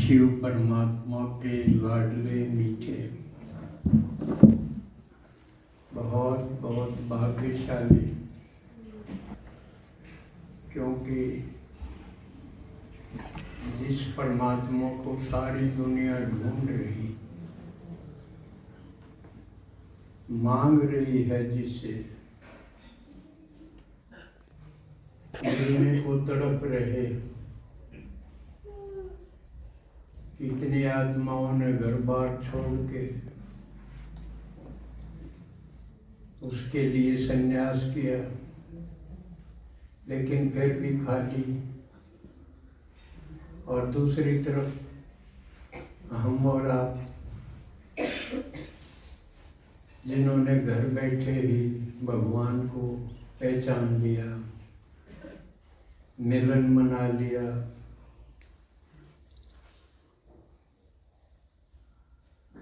शिव परमात्मा के लाडले मीठे, बहुत बहुत भाग्यशाली, क्योंकि जिस परमात्मा को सारी दुनिया ढूंढ रही, मांग रही है, जिससे मिलने को तड़प रहे, कितनी आत्माओं ने घर बार छोड़ के उसके लिए संन्यास किया, लेकिन फिर भी खाली। और दूसरी तरफ हम और आप, जिन्होंने घर बैठे ही भगवान को पहचान लिया, मिलन मना लिया,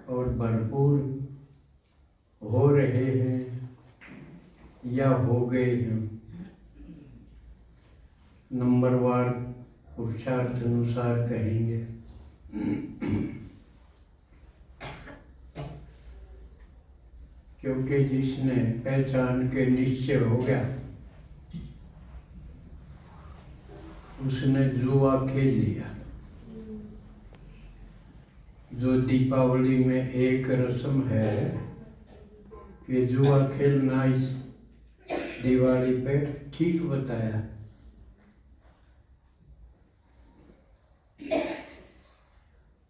और भरपूर हो रहे हैं या हो गए हैं, नंबरवार पुरुषार्थ अनुसार कहेंगे। क्योंकि जिसने पहचान के निश्चय हो गया, उसने जुआ खेल लिया। जो दीपावली में एक रस्म है कि जुआ खेलना, इस दिवाली पे ठीक बताया।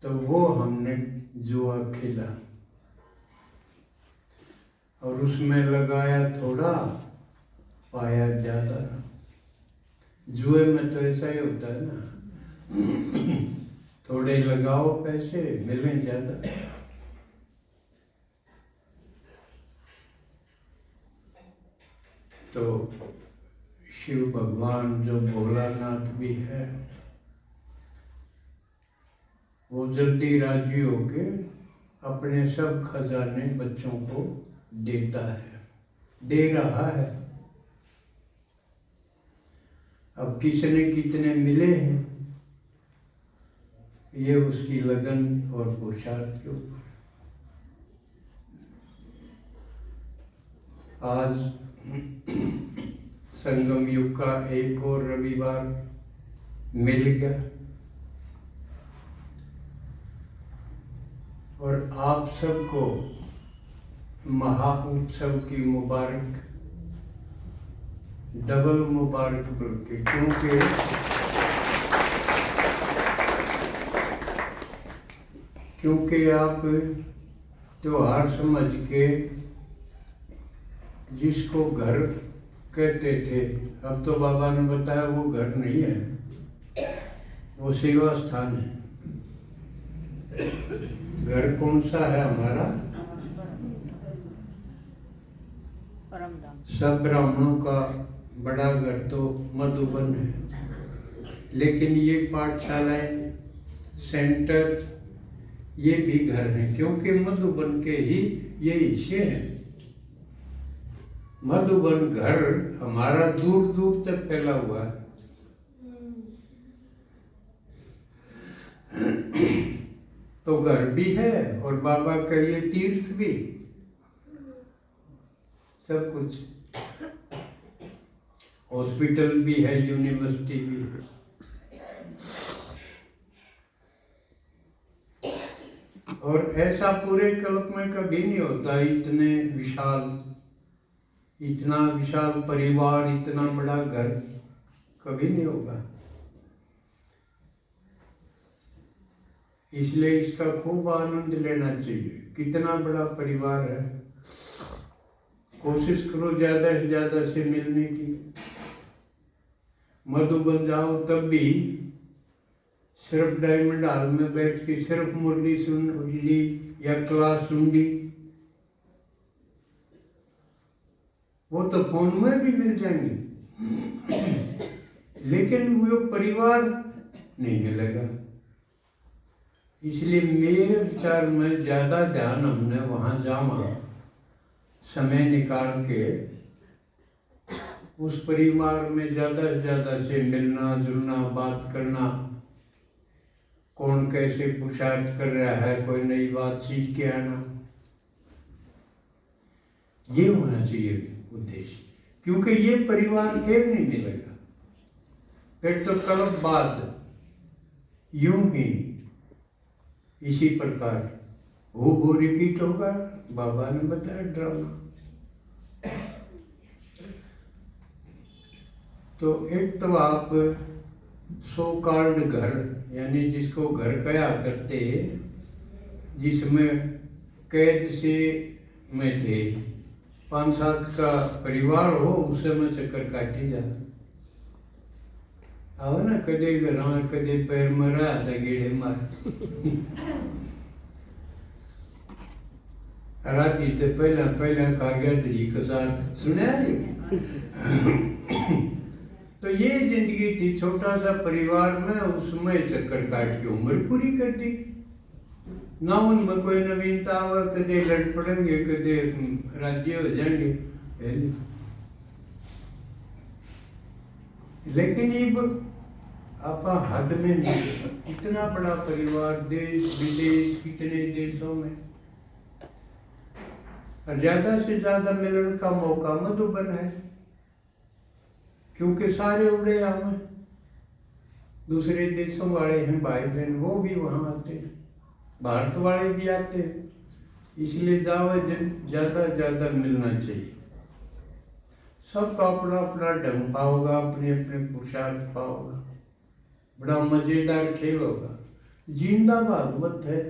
तो वो हमने जुआ खेला और उसमें लगाया थोड़ा, पाया ज्यादा। जुए में तो ऐसा ही होता है ना, थोड़े लगाओ पैसे, मिलें ज्यादा। तो शिव भगवान जो भोलानाथ भी है, वो जल्दी राजी होके अपने सब खजाने बच्चों को देता है, दे रहा है। अब किसने कितने मिले हैं, ये उसकी लगन और पुरुषार्थ के ऊपर। आज संगम युग का एक और रविवार मिल गया, और आप सबको महा उत्सव की मुबारक, डबल मुबारक बोलके। क्योंकि आप त्योहार समझ के जिसको घर कहते थे, अब तो बाबा ने बताया वो घर नहीं है, वो सेवा स्थान है। घर कौन सा है हमारा? सब ब्राह्मणों का बड़ा घर तो मधुबन है, लेकिन ये पाठशालाएं, सेंटर, ये भी घर हैं, क्योंकि मधुबन के ही ये हिस्से हैं। मधुबन घर हमारा दूर दूर तक फैला हुआ है। तो घर भी है और बाबा का ये तीर्थ भी, सब कुछ। हॉस्पिटल भी है, यूनिवर्सिटी भी है। और ऐसा पूरे कल्प में कभी नहीं होता, इतना विशाल परिवार, इतना बड़ा घर कभी नहीं होगा। इसलिए इसका खूब आनंद लेना चाहिए। कितना बड़ा परिवार है, कोशिश करो ज्यादा से ज्यादा से मिलने की। मधुबन जाओ तब भी सिर्फ डायमंड हॉल में बैठ के सिर्फ मुरली सुन ली या क्लास सुन ली, वो तो फोन में भी मिल जाएंगे, लेकिन वो परिवार नहीं मिलेगा। इसलिए मेरे विचार में ज्यादा ध्यान हमने वहां जामा, समय निकाल के उस परिवार में ज्यादा से ज्यादा से मिलना जुलना, बात करना, कौन कैसे पुरुषार्थ कर रहा है, कोई नई बात सीख के आना, ये होना चाहिए उद्देश्य। क्योंकि ये परिवार खेल नहीं मिलेगा, फिर तो कल बाद यूं ही इसी प्रकार वो रिपीट होगा। बाबा ने बताया ड्रामा। तो एक तो आप सो कॉल्ड घर, यानी जिसको घर कहा करते, जिसमें कैद से में थे, 5-7 का परिवार हो, उसे में चक्कर काटी जा आओ ना, कदे घरा कदे पैर मरा था गेड़े मार राती ते पहला खा गया दरी कसार, सुना तो ये जिंदगी थी, छोटा सा परिवार में, उसमें चक्कर काट के उम्र पूरी कर दी ना। उनमें कोई नवीनता हुआ, कदे लड़ पड़ेंगे, कदे राज्य हो जाएंगे। लेकिन ये आप हद में नहीं, इतना बड़ा परिवार, देश विदेश, कितने देशों में, और ज्यादा से ज्यादा मिलन का मौका मधुबन है, क्योंकि सारे उड़े हम दूसरे देशों वाले हैं, भाई बहन, वो भी वहां आते हैं, भारत वाले भी आते हैं, इसलिए ज्यादा ज्यादा मिलना चाहिए। सबका अपना अपना ढंग पाओगा, अपने अपने पुरुषार्थ पाओगा, बड़ा मजेदार खेल होगा। जिंदा भागवत है,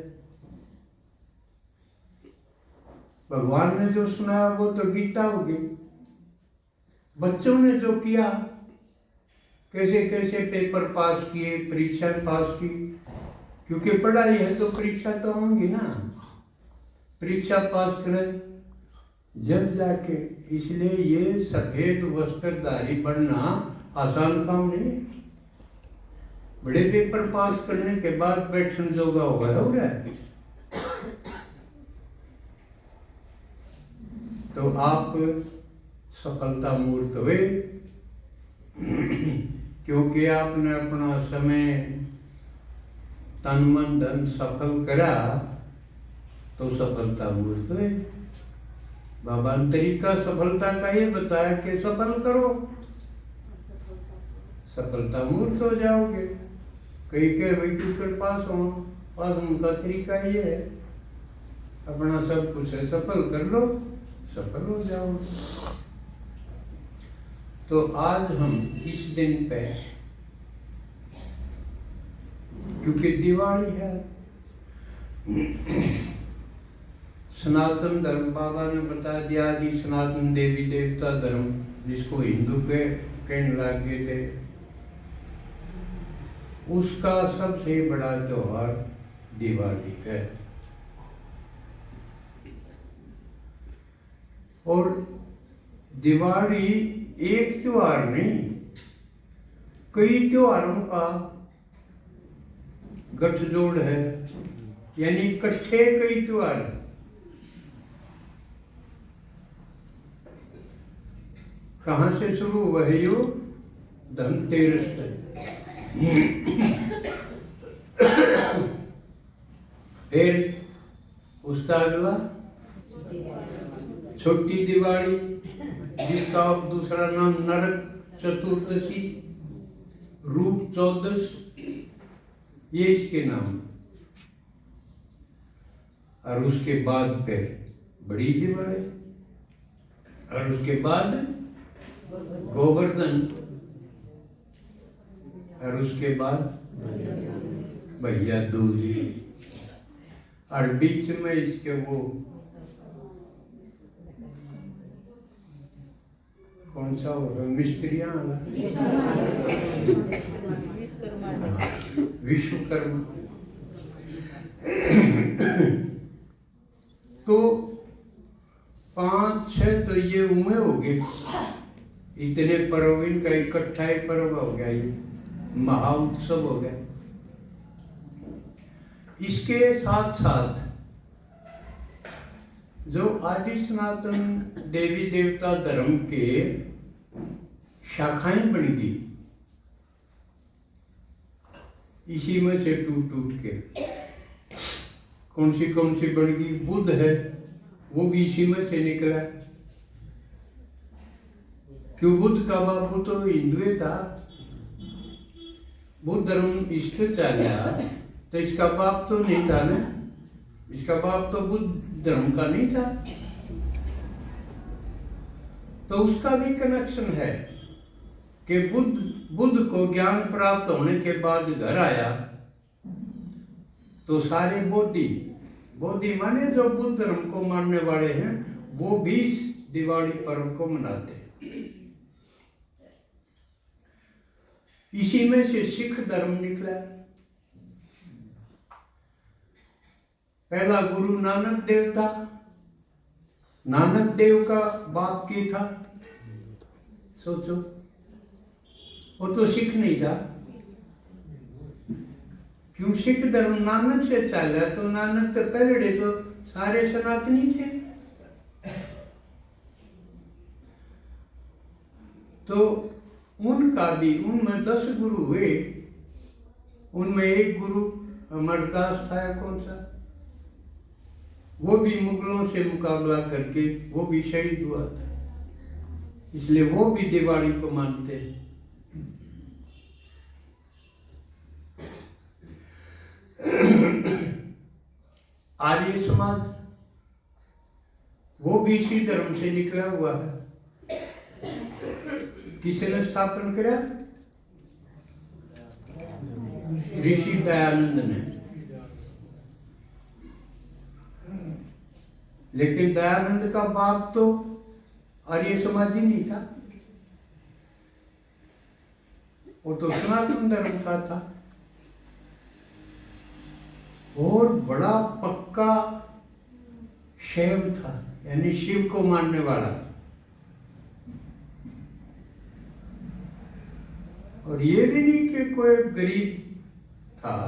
भगवान ने जो सुनाया वो तो गीता होगी। बच्चों ने जो किया, कैसे कैसे पेपर पास किए, परीक्षा पास की, क्योंकि पढ़ाई है तो परीक्षा तो होंगी ना, परीक्षा पास करें जब जाके। इसलिए ये सफेद वस्त्रधारी बनना आसान काम नहीं। बड़े पेपर पास करने के बाद बैठन जोगा हो गया तो आप सफलता मूर्त हुए, क्योंकि आपने अपना समय, तन मन धन सफल करा, तो सफलता मूर्त हुए। बाबा ने तरीका सफलता का ये बताया कि सफल करो, सफलता मूर्त हो जाओगे। कई के भाई क्यों पास होने का तरीका ये है, अपना सब कुछ है, सफल कर लो, सफल हो जाओ। तो आज हम इस दिन पे, क्योंकि दिवाली है, सनातन धर्म, बाबा ने बता दिया कि सनातन देवी देवता धर्म, जिसको हिंदू के कहने लग गए थे, उसका सबसे बड़ा त्योहार दिवाली है। और दिवाली एक त्योहार नहीं, कई त्योहारों का गठजोड़ है, यानी इकट्ठे कई त्योहार। कहाँ से शुरू हुआ है यो? धनतेरस से। फिर उसका अगला छोटी दिवाली, जिसका अब दूसरा नाम नरक चतुर्दशी, रूप चौदस, ये इसके नाम। और उसके बाद फिर बड़ी दिवाली, और उसके बाद गोवर्धन, और उसके बाद भैया दूज, और बीच में इसके वो कौन सा होगा, मिस्त्रियां, विश्वकर्मा। तो 5-6 तो ये उम्र हो गए, इतने पर्व, इनका इकट्ठा ही पर्व हो गया, ये महा उत्सव हो गया। इसके साथ साथ जो आदि सनातन देवी देवता धर्म के शाखाएं बन गई, इसी में से टूट टूट के कौन सी बन गई। बुद्ध है वो भी इसी में से निकला। क्यों? बुद्ध का बापू तो हिंदू था। बुद्ध धर्म इससे चला तो इसका बाप तो नहीं था ना, इसका बाप तो बुद्ध धर्म का नहीं था। तो उसका भी कनेक्शन है कि बुद्ध को ज्ञान प्राप्त होने के बाद घर आया तो सारे बोधि माने जो बुद्ध धर्म को मानने वाले हैं वो भी दिवाली पर्व को मनाते हैं। इसी में से सिख धर्म निकला। पहला गुरु नानक देव था। नानक देव का बाप की था, सोचो, वो तो सिख नहीं था। क्यों? सिख धर्म नानक से चला तो नानक तो पहले तो सारे सनातनी थे। तो उनका भी, उनमें 10 गुरु हुए, उनमें एक गुरु अमरदास था, कौन सा, वो भी मुगलों से मुकाबला करके वो भी शहीद हुआ था, इसलिए वो भी दिवाली को मानते हैं। आर्य समाज वो भी इसी धर्म से निकला हुआ है। किसने स्थापन किया? ऋषि दयानंद ने। लेकिन दयानंद का बाप तो आर्य समाजी नहीं था, वो तो सनातन धर्म का था और बड़ा पक्का शैव था, यानी शिव को मानने वाला। और ये भी नहीं कि कोई गरीब था,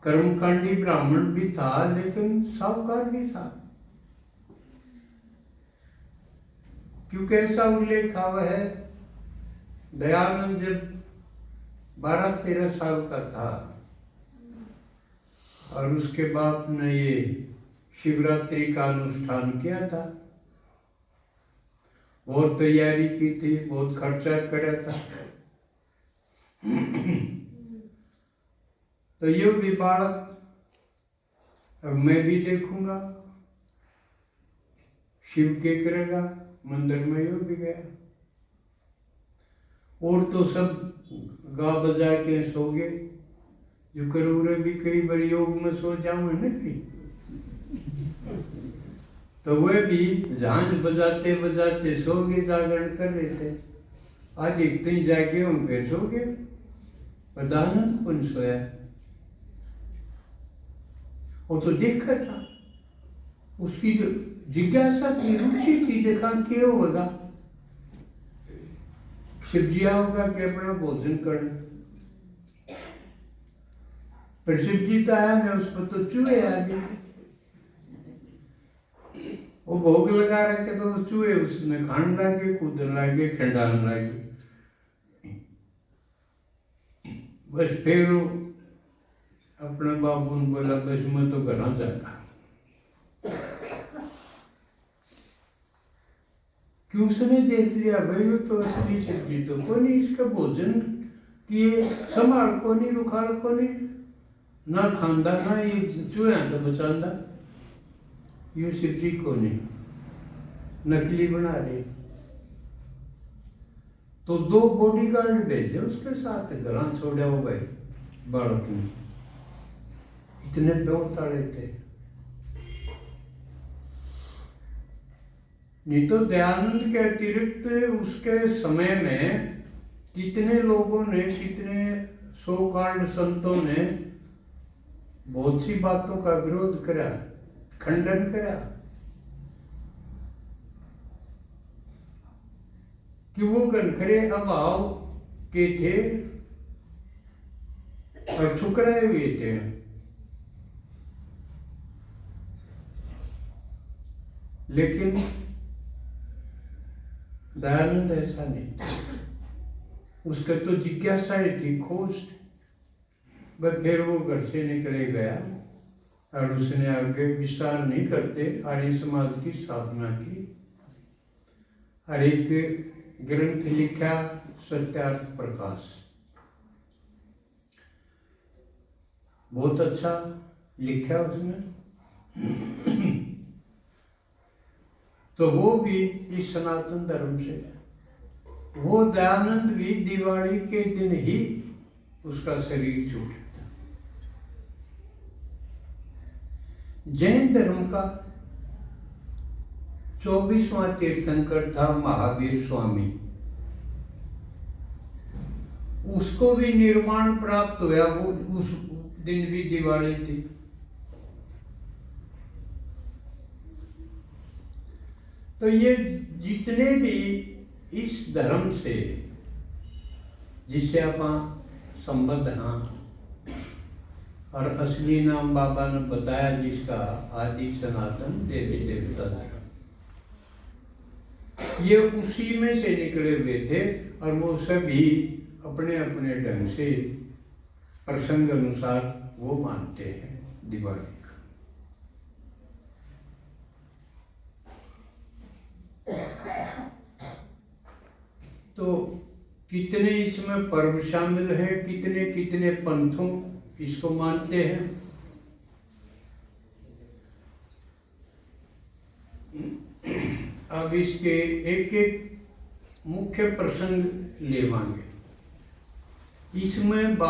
कर्मकांडी ब्राह्मण भी था, लेकिन साहूकार भी था। क्योंकि ऐसा उल्लेख हुआ है, दयानंद जब 12-13 साल का था और उसके बाप ने ये शिवरात्रि का अनुष्ठान किया था, बहुत तैयारी की थी, बहुत खर्चा करा था। तो ये भी बालक, अब मैं भी देखूंगा शिव के करेगा, मंदिर में यो भी गया। और तो सब गा बजा के सो गए, जो करोड़े भी कई बार योग में सो जाऊं है ना कि, तो वे भी झांझ बजाते बजाते सो गए, जागरण कर रहे थे। आज इतने जागे होंगे सो गए, प्रधानंद कौन सोया? वो तो देखा था, उसकी जो जिज्ञासा थी, रुचि थी, देखा क्या होगा, शिवजिया होगा कि अपना भोजन करना। पर शिवजी तो आया ना, उसको तो चूहे आ गए, वो भोग लगा रखे तो वो चूहे उसने खाने लगे, कूदने लगे, खंडाने लगे। बस फिर वो अपने बाबू ने बोला, बस मैं तो घर जाता। क्यों? उसने देख लिया भाई वो तो असली शिवजी तो को नहीं, इसका भोजन किए संभाल को नहीं, रुखाल को नहीं, ना खानदा ना ये चूहा तो बचांदा, ये शिवजी को नहीं, नकली बना रहे। तो 2 बॉडीगार्ड भेजे उसके साथ, घर छोड़ा हो गए बालक ने, इतने दौड़ताड़े थे। नहीं तो दयानंद के अतिरिक्त उसके समय में कितने लोगों ने, कितने सो-कॉल्ड संतों ने बहुत सी बातों का विरोध करा, खंडन करा, कि वो घनखरे अभाव के थे और ठुकराए हुए थे। लेकिन दयानंद ऐसा नहीं था। उसका तो जिज्ञासाएं थी, खोज थी। बस फिर वो घर से निकले गया और उसने आगे विस्तार नहीं करते आर्य समाज की स्थापना की और एक ग्रंथ लिखा सत्यार्थ प्रकाश, बहुत अच्छा लिखा उसने। तो वो भी इस सनातन धर्म से, वो दयानंद भी दिवाली के दिन ही उसका शरीर छूटा। जैन धर्म का 24वां तीर्थंकर था महावीर स्वामी, उसको भी निर्माण प्राप्त हुआ, वो उस दिन भी दिवाली थी। तो ये जितने भी इस धर्म से जिसे आप संबद्ध हाँ, और असली नाम बाबा ने बताया जिसका आदि सनातन देवी देवता धर्म, ये उसी में से निकले हुए थे और वो सभी अपने अपने ढंग से प्रसंग अनुसार वो मानते हैं दिवाली का। तो कितने इसमें पर्व शामिल है, कितने कितने पंथों इसको मानते हैं। अब इसके एक एक मुख्य प्रसंग लेवांगे। इसमें